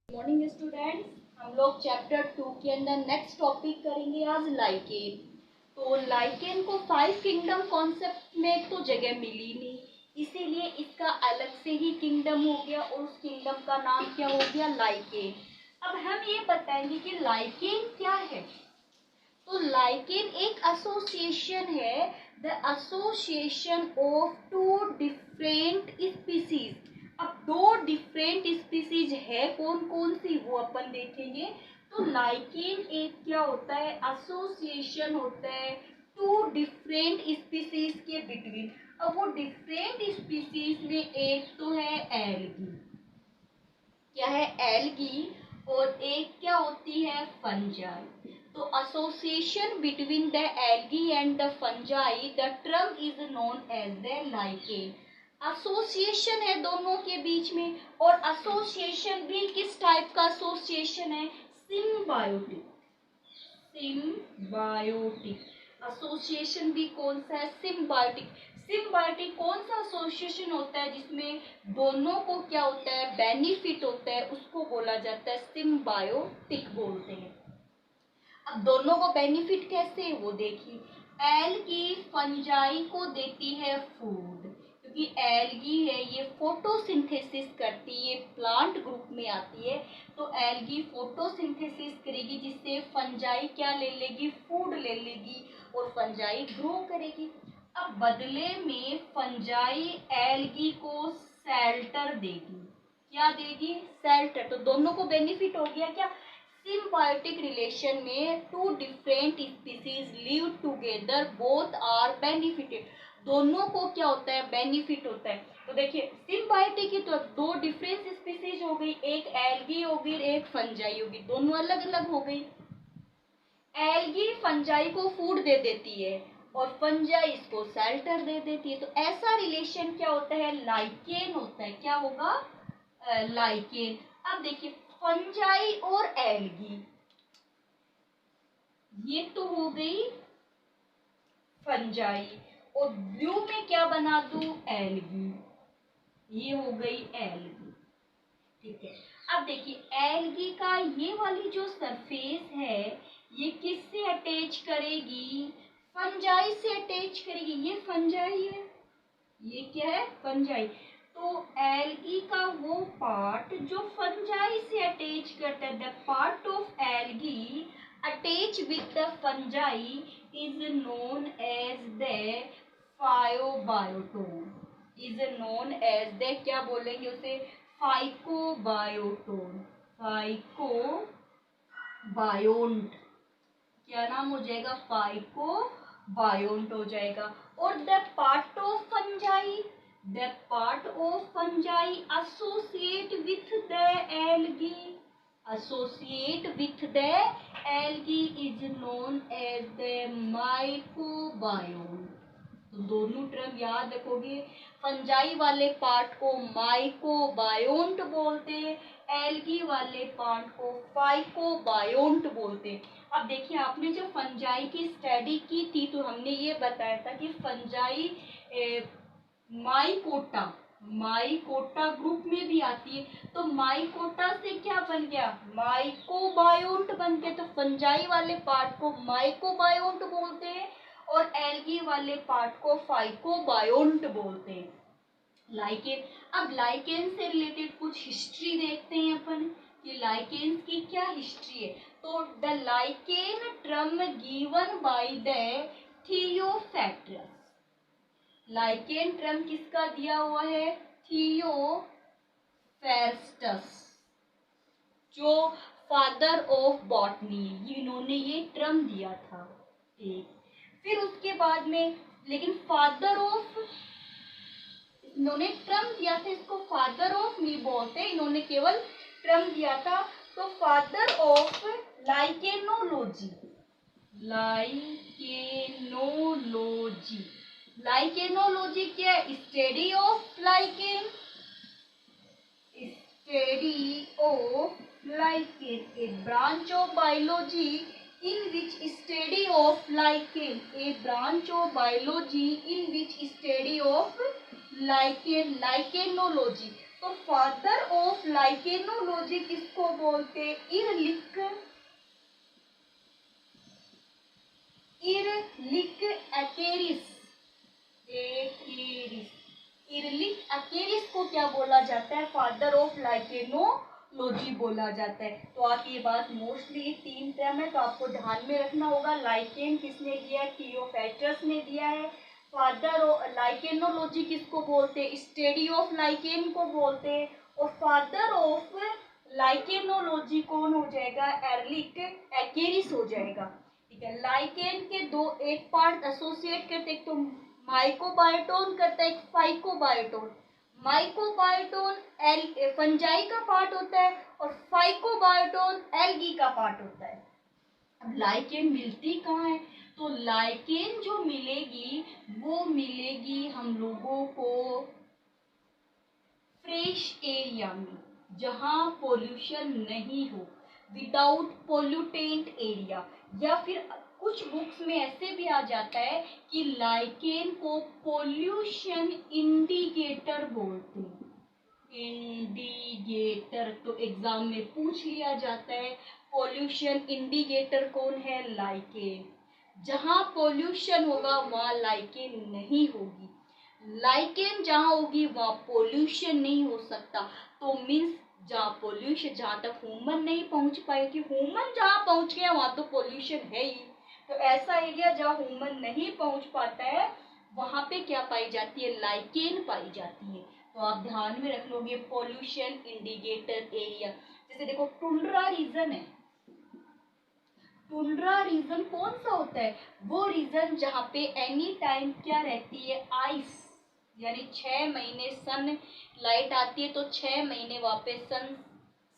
Morning students, हम लोग chapter 2 के अंदर नेक्स्ट टॉपिक करेंगे आज लाइकेन। तो लाइकेन को 5 किंगडम कॉन्सेप्ट में तो जगह मिली नहीं, इसीलिए इसका अलग से ही किंगडम हो गया और उस किंगडम का नाम क्या हो गया, लाइकेन। अब हम ये बताएंगे कि लाइकेन क्या है। तो लाइकेन एक एसोसिएशन है, the association of two different species. अब दो डिफरेंट स्पीसीज है, कौन कौन सी वो अपन देखेंगे। तो लाइकेन एक क्या होता है, एसोसिएशन होता है टू डिफरेंट स्पीसीज के बिटवीन। अब वो डिफरेंट स्पीसीज में एक तो है एल्गी, क्या है एल्गी, और एक क्या होती है फंजाई। तो association between the algae and the fungi, the term is known as the lichen. Association है दोनों के बीच में, और एसोसिएशन भी किस टाइप का एसोसिएशन है, सिम्बायोटिक। सिम्बायोटिक एसोसिएशन भी कौन सा है, सिम्बायोटिक। सिम्बायोटिक कौन सा एसोसिएशन होता है जिसमें दोनों को क्या होता है, बेनिफिट होता है, उसको बोला जाता है सिम्बायोटिक बोलते हैं। अब दोनों को बेनिफिट कैसे, वो देखिए। एल्गी फंजाई को देती है फूड, क्योंकि एल्गी है ये फोटोसिंथेसिस करती है, प्लांट ग्रुप में आती है। तो एल्गी फोटोसिंथेसिस करेगी, जिससे फंजाई क्या ले लेगी, फूड ले लेगी, और फंजाई ग्रो करेगी। अब बदले में फंजाई एल्गी को शेल्टर देगी, क्या देगी, शेल्टर। तो दोनों को बेनिफिट हो गया क्या। सिम्बायोटिक रिलेशन में two different species live together, both are benefited. दोनों को क्या होता है, बेनिफिट होता है। तो देखिए सिम्बायोटिक की तो दो डिफरेंट स्पीसीज हो गई, एक एल्गी हो गई, एक फंजाई होगी, दोनों अलग अलग हो गई। एल्गी फंजाई को फूड दे देती है और फंजाई इसको शेल्टर दे देती है। तो ऐसा रिलेशन क्या होता है, लाइकेन होता है। क्या होगा, लाइकेन। अब देखिए फंजाई और एल्गी, ये तो हो गई फंजाई, और ब्लू में क्या बना दूं, एल्गी, ये हो गई एल्गी। ठीक है। अब देखिए एल्गी का ये वाली जो सरफेस है, ये किससे अटैच करेगी, फंजाई से अटैच करेगी। ये फंजाई है, ये क्या है, फंजाई। तो एल्गी का वो पार्ट जो फंजाई से अटैच करता है, the part of algae attach with the fungi is known as the फायोबायोटोन, इज नोन एज द, क्या बोलेंगे उसे, फाइकोबायोटोन, फाइकोबायोन्ट, क्या नाम हो जाएगा, फाइकोबायोन्ट हो जाएगा। और the part of fungi, the part of fungi associate with the algae, associate with the algae is known as the mycobiont. तो दोनों टर्म याद रखोगे, फंजाई वाले पार्ट को माइकोबायोन्ट बोलते हैं, एल्गी वाले पार्ट को फाइकोबायोन्ट बोलते हैं। अब देखिए आपने जो फंजाई की स्टडी की थी, तो हमने ये बताया था कि फंजाई माइकोटा, माइकोटा ग्रुप में भी आती है। तो माइकोटा से क्या बन गया, माइकोबायोन्ट बन गया। तो फंजाई वाले पार्ट को माइकोबायोन्ट बोलते हैं और एल्गी वाले पार्ट को फाइकोबायोन्ट बोलते हैं। लाइकेन, अब लाइकेन से रिलेटेड कुछ हिस्ट्री देखते हैं अपन कि लाइकेन की क्या हिस्ट्री है। तो the lichen term given by the Theophrastus, lichen term किसका दिया हुआ है, थियोफेस्टस, जो फादर ऑफ बॉटनी, इन्होंने ये टर्म दिया था। एक फिर उसके बाद में, लेकिन फादर ऑफ, इन्होंने टर्म दिया था, इसको फादर ऑफ नहीं बोलते, इन्होंने केवल टर्म दिया था। तो father of lichenology, lichenology, lichenology क्या है, study of lichen, study of lichen, A branch of biology in which study of lichen, a branch of biology in which study of lichen, lichenology। तो father of lichenology किसको बोलते? इरलिक एक्केरिस। इरलिक एक्केरिस को क्या बोला जाता है? फादर ऑफ लाइकेनोलॉजी बोला जाता है। तो आप ये बात मोस्टली 3 टर्म है तो आपको ध्यान में रखना होगा। लाइकेन किसने दिया है? क्लियोपेट्रस ने दिया है। फादर ऑफ लाइकेनोलॉजी किसको बोलते? स्टडी ऑफ लाइकेन को बोलते। और फादर ऑफ लाइकेनोलॉजी कौन हो जाएगा? एरलिक एक्केरिस हो जाएगा। ठीक है, लाइकेन के एक पार्ट एसोसिएट करते, एक तो माइकोबायोटोन करता है, एक फाइकोबायोटोन। माइकोबायोटोन फंजाई का पार्ट होता है और फाइकोबायोटोन एल्गी का पार्ट होता है। अब लाइकेन मिलती कहाँ है? तो लाइकेन जो मिलेगी वो मिलेगी हम लोगों को फ्रेश एरिया में, जहां पोल्यूशन नहीं हो, विदाउट पोल्यूटेंट एरिया। या फिर कुछ बुक्स में ऐसे भी आ जाता है कि लाइकेन को पोल्यूशन इंडिकेटर बोलते हैं। इंडिकेटर तो एग्जाम में पूछ लिया जाता है। पोल्यूशन इंडिकेटर कौन है? लाइकेन। जहां पोल्यूशन होगा वहां लाइकेन नहीं होगी। लाइकेन जहां होगी वहां पोल्यूशन नहीं हो सकता। तो मीन्स जहाँ पोल्यूशन, जहाँ तक ह्यूमन नहीं पहुंच पाएगी, ह्यूमन जहाँ पहुंच गया वहां तो पोल्यूशन है ही। तो ऐसा एरिया जहाँ ह्यूमन नहीं पहुंच पाता है वहां पे क्या पाई जाती है? लाइकेन पाई जाती है। तो आप ध्यान में रख लोगे पोल्यूशन इंडिकेटर एरिया। जैसे देखो टुंड्रा रीजन है। टुंड्रा रीजन कौन सा होता है? वो रीजन जहाँ पे एनी टाइम क्या रहती है? आइस। यानी 6 महीने सन लाइट आती है तो 6 महीने वहां पे सन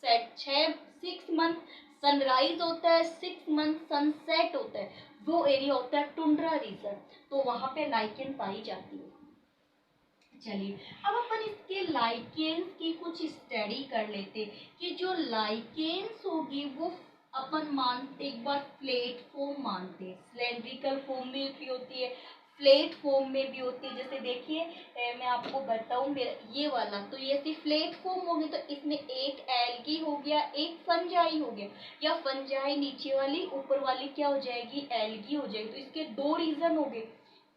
सेट, 6 मंथ सनराइज होता है, 6 मंथ सनसेट होता है। वो एरिया होता है टुंड्रा रीजन। तो वहां पे लाइकेन पाई जाती है। चलिए अब अपन इसके लाइकेन्स की कुछ स्टडी कर लेते कि जो लाइकेन्स होगी वो अपन मानते, एक बार फ्लैट फॉर्म मानते हैं। सिलेंड्रिकल फॉर्म में भी होती है, फ्लैट फॉर्म में भी होती है। जैसे देखिए मैं आपको बताऊं, मेरा ये वाला तो ये ऐसी फ्लैट फॉर्म होगी तो इसमें एक एल्गी हो गया, एक फंजाई हो गया, या फंजाई नीचे वाली, ऊपर वाली क्या हो जाएगी? एल्गी हो जाएगी। तो इसके 2 रीजन हो गए,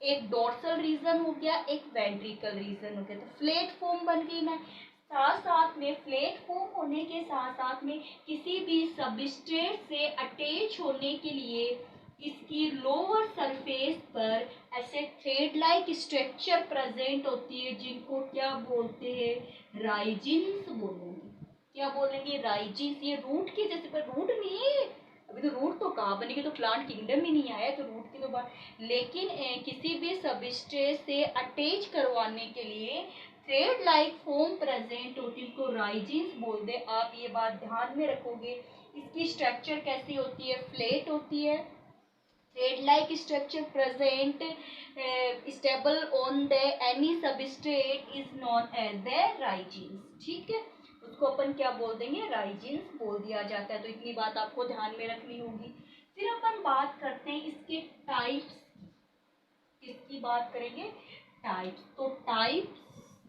एक डोर्सल रीजन हो गया, एक वेंट्रिकल रीजन हो गया। तो फ्लैट फॉर्म बन गई ना। साथ साथ में फ्लैट फॉर्म होने के साथ साथ में किसी भी सबस्ट्रेट से अटैच होने के लिए इसकी लोअर सरफेस पर ऐसे थ्रेड लाइक स्ट्रक्चर प्रेजेंट होती है, जिनको क्या बोलते हैं? राइजिन्स बोलेंगे। क्या बोलेंगे? राइजिन्स। ये रूट की जैसे, पर रूट नहीं है अभी तो, रूट तो कहाँ बनेगी, तो प्लांट किंगडम ही नहीं आया तो रूट की तो बात। लेकिन किसी भी सबस्ट्रेट से अटैच करवाने के लिए थ्रेड लाइक फॉर्म प्रेजेंट होती है, इसको राइजिन्स बोलते हैं। आप ये बात ध्यान में रखोगे। इसकी स्ट्रक्चर कैसी होती है? फ्लैट होती है। Thread like structure present stable on the any substrate is known as the rhizines. ठीक है, उसको अपन क्या बोल देंगे? राइजिन्स बोल दिया जाता है। तो इतनी बात आपको ध्यान में रखनी होगी। फिर अपन बात करते हैं इसके टाइप्स। किसकी बात करेंगे? टाइप्स। तो टाइप्स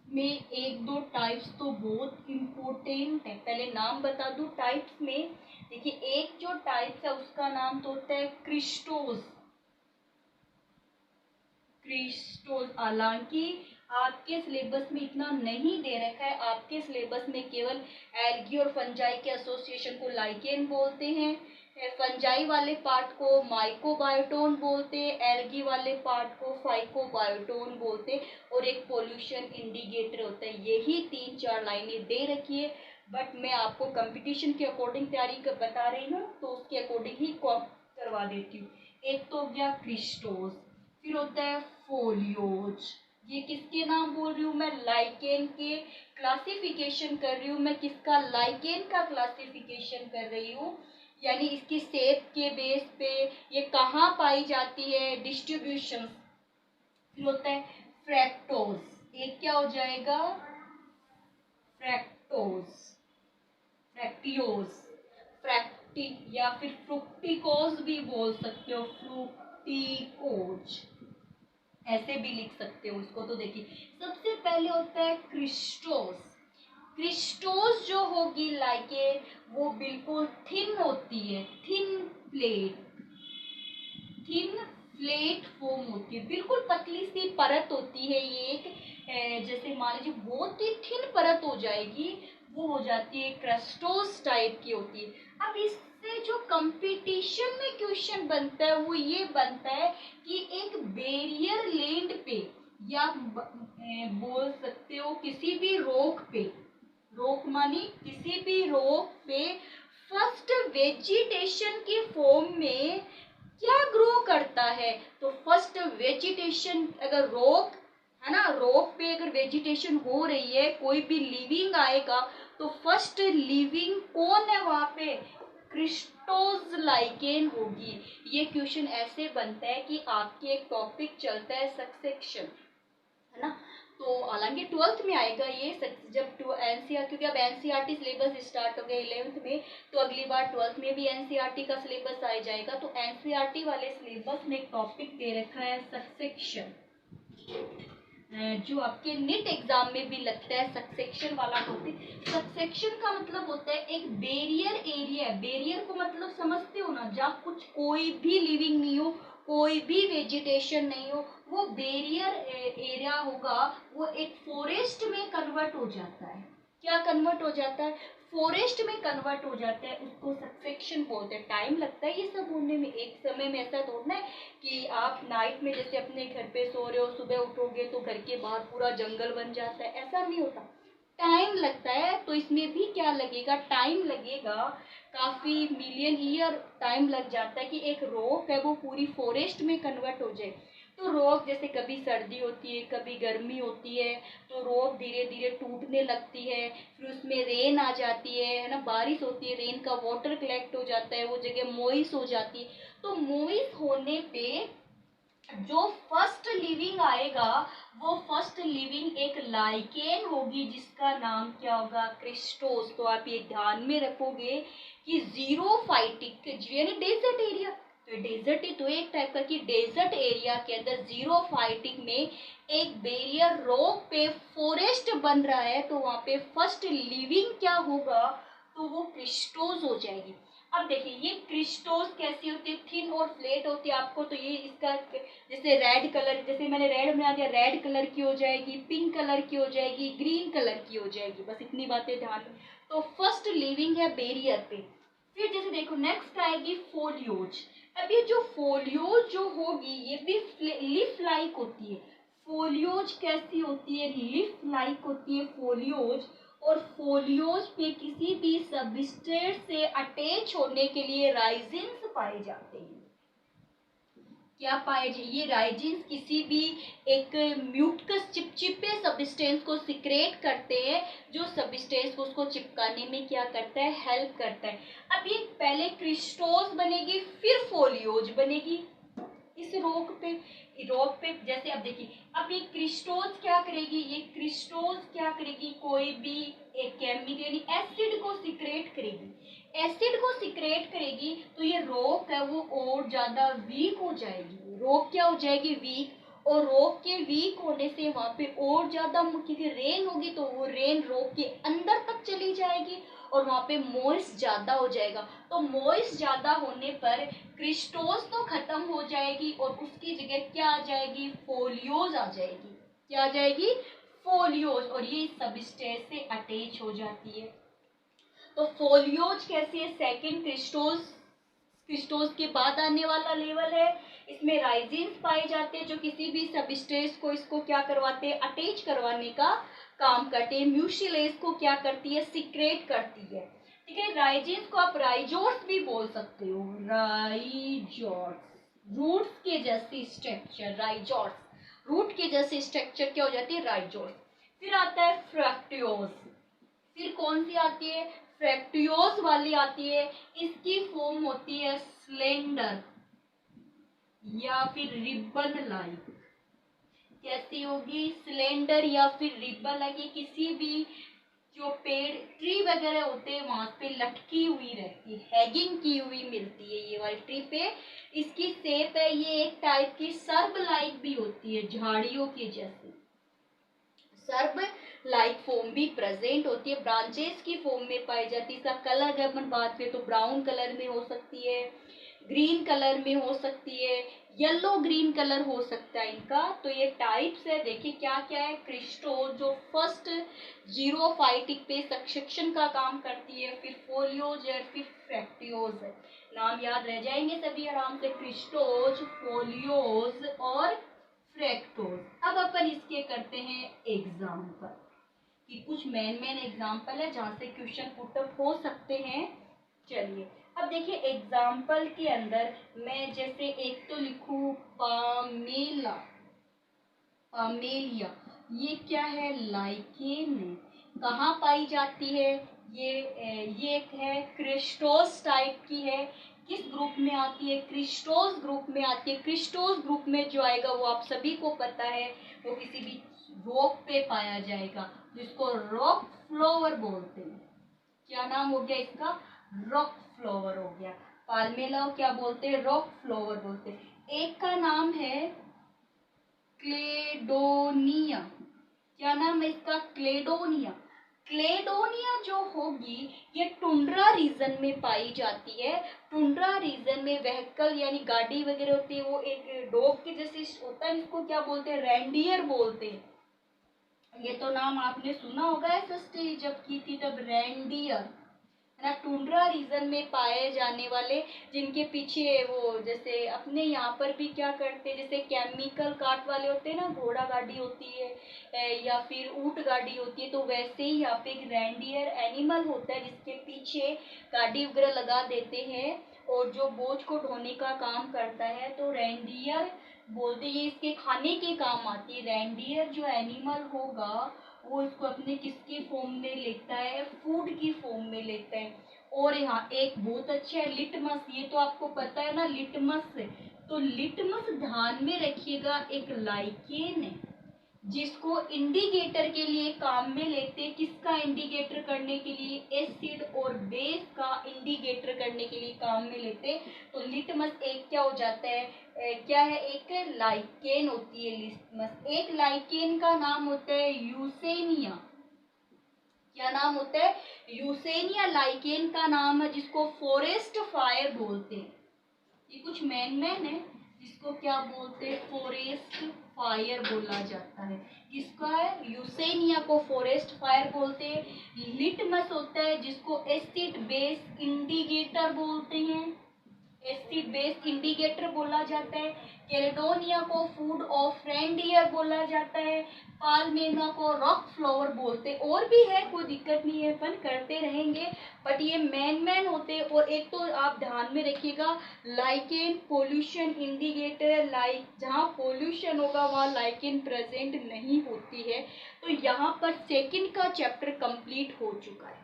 में 1-2 टाइप्स तो बहुत इम्पोर्टेंट है। पहले नाम बता दूं टाइप्स में। देखिए एक जो टाइप्स है उसका नाम तो होता है क्रिस्टोज। क्रिस्टोज। हालांकि आपके सिलेबस में इतना नहीं दे रखा है, आपके सिलेबस में केवल एल्गी और फंजाई के एसोसिएशन को लाइकेन बोलते हैं, फंजाई वाले पार्ट को माइकोबायोटोन बोलते हैं, एल्गी वाले पार्ट को फाइकोबायोटोन बोलते हैं, और एक पोल्यूशन इंडिकेटर होता है। यही 3-4 लाइनें दे रखी है, बट मैं आपको कंपटीशन के अकॉर्डिंग तैयारी बता रही हूँ तो उसके अकॉर्डिंग ही करवा देती हूँ। एक तो हो गया क्रिस्टोज, फिर होता है फोलियोज। ये किसके नाम बोल रही हूँ मैं? लाइकेन के क्लासिफिकेशन कर रही हूँ मैं। किसका? लाइकेन का क्लासिफिकेशन कर रही हूँ। यानी इसकी शेप के बेस पे ये कहाँ पाई जाती है, डिस्ट्रीब्यूशन। फिर होता है फ्रैक्टोज। एक क्या हो जाएगा? फ्रैक्टोज, फ्रैक्टियोज, फ्रैक्टी या फिर फ्रुक्टिकोज भी बोल सकते हो, फ्रुक्टिकोज ऐसे भी लिख सकते हो इसको। तो देखिए सबसे पहले होता है क्रिस्टोज। क्रिस्टोस जो होगी लाइकेन वो बिल्कुल थिन होती है, थिन फ्लेट फॉर्म होती है, बिल्कुल पतली सी परत होती है ये एक जैसे मान लीजिए बहुत ही थिन परत हो जाएगी, वो हो जाती है क्रिस्टोस टाइप की होती है। अब इससे जो कंपटीशन में क्वेश्चन बनता है वो ये बनता है कि एक बैरियर लैंड पे या बोल सकते हो किसी भी रॉक पे, रॉक मानी किसी भी रॉक पे फर्स्ट वेजिटेशन के फॉर्म में क्या ग्रो करता है। तो फर्स्ट वेजिटेशन अगर रॉक है ना, रॉक पे अगर वेजिटेशन हो रही है, कोई भी लिविंग आएगा तो फर्स्ट लिविंग कौन है वहां पे, क्रिस्टोस लाइकेन होगी। ये क्वेश्चन ऐसे बनता है कि आपके एक टॉपिक चलता है सक्सेशन, है ना। तो हालांकि 12th में आएगा ये, जब एनसीआर, क्योंकि अब एनसीईआरटी सिलेबस स्टार्ट हो गया 11th में, तो अगली बार 12th में भी एनसीईआरटी का सिलेबस आ जाएगा। तो एनसीईआरटी वाले सिलेबस में एक टॉपिक दे रखा है सक्सेशन, जो आपके नीट एग्जाम में भी लगता है सक्सेशन वाला टॉपिक। सक्सेशन का मतलब होता है एक बैरियर एरिया, बैरियर को मतलब समझते हो ना, जहाँ कुछ कोई भी लिविंग नहीं हो, कोई भी वेजिटेशन नहीं हो, वो बैरियर एरिया होगा, वो एक फॉरेस्ट में कन्वर्ट हो जाता है। क्या कन्वर्ट हो जाता है, फॉरेस्ट में कन्वर्ट हो जाता है, उसको सक्सेशन बोलते हैं। टाइम लगता है ये सब होने में, एक समय में ऐसा थोड़ा है कि आप नाइट में जैसे अपने घर पे सो रहे हो, सुबह उठोगे तो घर के बाहर पूरा जंगल बन जाता है, ऐसा नहीं होता, टाइम लगता है। तो इसमें भी क्या लगेगा, टाइम लगेगा, काफी मिलियन ईयर टाइम लग जाता है कि एक रॉक है वो पूरी फॉरेस्ट में कन्वर्ट हो जाए। तो रॉक जैसे कभी सर्दी होती है, कभी गर्मी होती है, तो रॉक धीरे धीरे टूटने लगती है, फिर उसमें रेन आ जाती है ना, बारिश होती है, रेन का वाटर कलेक्ट हो जाता है, वो जगह मोइस हो जाती है। तो मोइस होने पे जो फर्स्ट लिविंग आएगा, वो फर्स्ट लिविंग एक लाइकेन होगी, जिसका नाम क्या होगा, क्रिस्टोस। तो आप ये ध्यान में रखोगे कि जीरोफाइटिक यानी डेजर्ट एरिया, तो डेजर्ट ही तो एक टाइप का कि डेजर्ट एरिया के अंदर जीरोफाइटिक में एक बैरियर रॉक पे फॉरेस्ट बन रहा है, तो वहां पे फर्स्ट लिविंग क्या होगा, तो वो क्रिस्टोस हो जाएगी। अब देखिए ये क्रिस्टोस कैसी होती है, थिन और फ्लेट होती है। आपको तो ये इसका जैसे रेड कलर, जैसे मैंने रेड बना दिया, रेड कलर की हो जाएगी, पिंक कलर की हो जाएगी, ग्रीन कलर की हो जाएगी, बस इतनी बातें ध्यान में। तो फर्स्ट लिविंग है बैरियर पे। फिर जैसे देखो नेक्स्ट आएगी फोलियोज। अब ये जो फोलियोज जो होगी ये भी लिफ लाइक होती है। फोलियोज कैसी होती है, लिफ लाइक होती है फोलियोज। और फोलियोज पे किसी भी सबस्ट्रेट से अटैच होने के लिए राइजिन्स पाए जाते हैं। क्या पाए जाए, ये राइजिन्स किसी भी एक म्यूकस चिपचिपे सब्सटेंस को सिक्रेट करते हैं, जो सब्सटेंस को उसको चिपकाने में क्या करता है, हेल्प करता है। अब ये पहले क्रिस्टोस बनेगी, फिर फोलियोज बनेगी इस रॉक पे जैसे। अब देखिए अब ये क्रिस्टोस क्या करेगी, ये क्रिस्टोस क्या करेगी, कोई भी एक केमिकल यानी एसिड को सिक्रेट करेगी, एसिड को सिक्रेट करेगी, तो ये रॉक है वो और ज्यादा वीक हो जाएगी। रॉक क्या हो जाएगी, वीक, और रॉक के वीक होने से वहां पे और ज्यादा, क्योंकि रेन होगी तो वो रेन रॉक के अंदर तक चली जाएगी और वहां पे मॉइस्ट ज्यादा हो जाएगा। तो मॉइस्ट ज्यादा होने पर क्रिस्टोस तो खत्म हो जाएगी और उसकी जगह क्या आ जाएगी, फोलियोज आ जाएगी। क्या आ जाएगी, फोलियोज, और ये सबस्टेंस से अटैच हो जाती है। तो फोलियोज कैसी है, सेकंड क्रिस्टोस, क्रिस्टोस के बाद आने वाला लेवल है। इसमें राइजिन्स पाए जाते हैं जो किसी भी सबस्टेंस को इसको क्या करवाते हैं, अटैच करवाने का काम करते हैं। म्यूसिलेज को क्या करती है, सिक्रेट करती है। ठीक है, राइजिन्स को आप राइजोर्स भी बोल सकते हो, राइजोर्स, रूट्स के जैसी स्ट्रक्चर, राइजोर्स, रूट के जैसी स्ट्रक्चर क्या हो जाती है, राइजोर्स। फिर आता है फ्रक्टियोज। फिर कौन सी आती है, फ्रैक्टियोज वाली आती है। इसकी फॉर्म होती है स्लेंडर या फिर रिबन लाइक। कैसी होगी, स्लेंडर या फिर रिबन लाइक। ये किसी भी जो पेड़ ट्री वगैरह होते हैं वहां पे लटकी हुई रहती है, हैगिंग की हुई मिलती है ये वाली ट्री पे। इसकी शेप है, ये एक टाइप की सर्ब लाइक भी होती है, झाड़ियों की जैसी। सर्ब लाइक फॉर्म भी प्रेजेंट होती है, ब्रांचेस की फॉर्म में पाई जाती है। इसका कलर अगर अपन बात करें तो ब्राउन कलर में हो सकती है, ग्रीन कलर में हो सकती है, येलो ग्रीन कलर हो सकता है इनका। तो ये टाइप्स है, देखिए क्या क्या है। क्रिस्टोज जो फर्स्ट जीरोफाइटिक पे सक्सेशन का काम करती है, फिर फोलियोज है, फिर फ्रैक्टियोज है। नाम याद रह जाएंगे सभी आराम से, क्रिस्टोज, फोलियोज और फ्रैक्टोज। अब अपन इसके करते हैं एग्जाम्पल, कि कुछ मेन एग्जाम्पल है जहाँ से क्वेश्चन पुटअप हो सकते हैं। चलिए अब देखिए एग्जाम्पल के अंदर मैं जैसे एक तो लिखूं पामेला, पामेलिया, ये क्या है, लाइकेन है। कहाँ पाई जाती है, ये एक है क्रिस्टोस टाइप की है। किस ग्रुप में आती है, क्रिस्टोस ग्रुप में आती है। क्रिस्टोस ग्रुप में जो आएगा वो आप सभी को पता है, वो किसी भी रॉक पे पाया जाएगा, जिसको रॉक फ्लोवर बोलते हैं। क्या नाम हो गया इसका, रॉक फ्लोवर हो गया। पाल्मेला क्या बोलते हैं, रॉक फ्लोवर बोलते हैं। एक का नाम है क्लेडोनिया। क्या नाम है इसका, क्लेडोनिया। क्लेडोनिया जो होगी ये टुंड्रा रीजन में पाई जाती है। टुंड्रा रीजन में व्हीकल यानी गाड़ी वगैरह होती है, वो एक डॉग के जैसे होता है, इसको क्या बोलते हैं, रेंडियर बोलते हैं। ये तो नाम आपने सुना होगा एसएसटी जब की थी तब, रेंडियर है ना। टुंड्रा रीजन में पाए जाने वाले, जिनके पीछे वो जैसे अपने यहाँ पर भी क्या करते हैं, जैसे केमिकल काट वाले होते हैं ना, घोड़ा गाड़ी होती है या फिर ऊंट गाड़ी होती है, तो वैसे ही यहाँ पे एक रेंडियर एनिमल होता है जिसके पीछे गाड़ी वगैरह लगा देते हैं और जो बोझ को ढोने का काम करता है। तो रेंडियर बोलते, ये इसके खाने के काम आती है। रेंडियर जो एनिमल होगा वो इसको अपने किसके फॉर्म में लेता है, फूड की फॉर्म में लेता है। और यहाँ एक बहुत अच्छा है लिटमस, ये तो आपको पता है ना लिटमस। तो लिटमस ध्यान में रखिएगा, एक लाइकेन है जिसको इंडिकेटर के लिए काम में लेते हैं। किसका इंडिकेटर करने के लिए, एसिड और बेस का इंडिकेटर करने के लिए काम में लेते हैं। तो लिटमस एक क्या हो जाता है, क्या है, एक लाइकेन होती है लिटमस। एक लाइकेन का नाम होता है यूसेनिया। क्या नाम होता है, यूसेनिया लाइकेन का नाम है, जिसको फॉरेस्ट फायर बोलते हैं। ये कुछ मैन है जिसको क्या बोलते हैं, फॉरेस्ट फायर बोला जाता है। किसका है, यूसेनिया को फॉरेस्ट फायर बोलते हैं। लिटमस होता है जिसको एसिड बेस इंडिकेटर बोलते हैं, एसिड बेस इंडिकेटर बोला जाता है। कैलेडोनिया को फूड ऑफ रेंडियर बोला जाता है। पाल्मेना को रॉक फ्लावर बोलते हैं। और भी है, कोई दिक्कत नहीं है, अपन करते रहेंगे, बट ये मैन होते हैं। और एक तो आप ध्यान में रखिएगा, लाइकेन पोल्यूशन इंडिकेटर, लाइक जहाँ पोल्यूशन होगा वहाँ लाइकेन प्रेजेंट नहीं होती है। तो यहाँ पर सेकंड का चैप्टर कंप्लीट हो चुका है।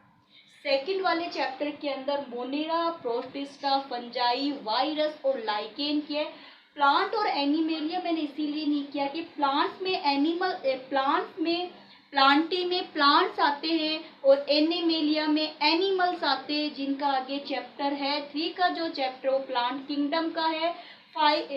सेकंड वाले चैप्टर के अंदर मोनेरा, प्रोटिस्टा, फंजाई, वायरस और लाइकेन के। प्लांट और एनिमेलिया मैंने इसीलिए नहीं किया कि प्लांट्स में एनिमल, प्लांट्स में प्लांटी में प्लांट्स आते हैं और एनिमेलिया में एनिमल्स आते हैं, जिनका आगे चैप्टर है। 3 का जो चैप्टर वो प्लांट किंगडम का है। 5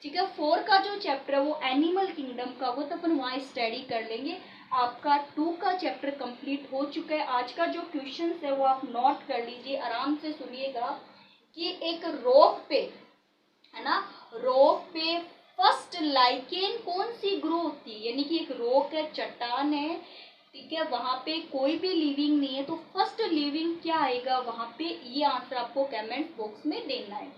ठीक है, 4 का जो चैप्टर है वो एनिमल किंगडम का, वो तो अपन वहाँ स्टडी कर लेंगे। आपका 2 का चैप्टर कंप्लीट हो चुका है। आज का जो क्वेश्चन है वो आप नोट कर लीजिए, आराम से सुनिएगा। कि एक रॉक पे, है ना, रॉक पे फर्स्ट लाइकेन कौन सी ग्रो होती है, यानी कि एक रॉक है, चट्टान है, ठीक है, वहां पे कोई भी लिविंग नहीं है, तो फर्स्ट लिविंग क्या आएगा वहां पे, ये आंसर आपको कमेंट बॉक्स में देना है।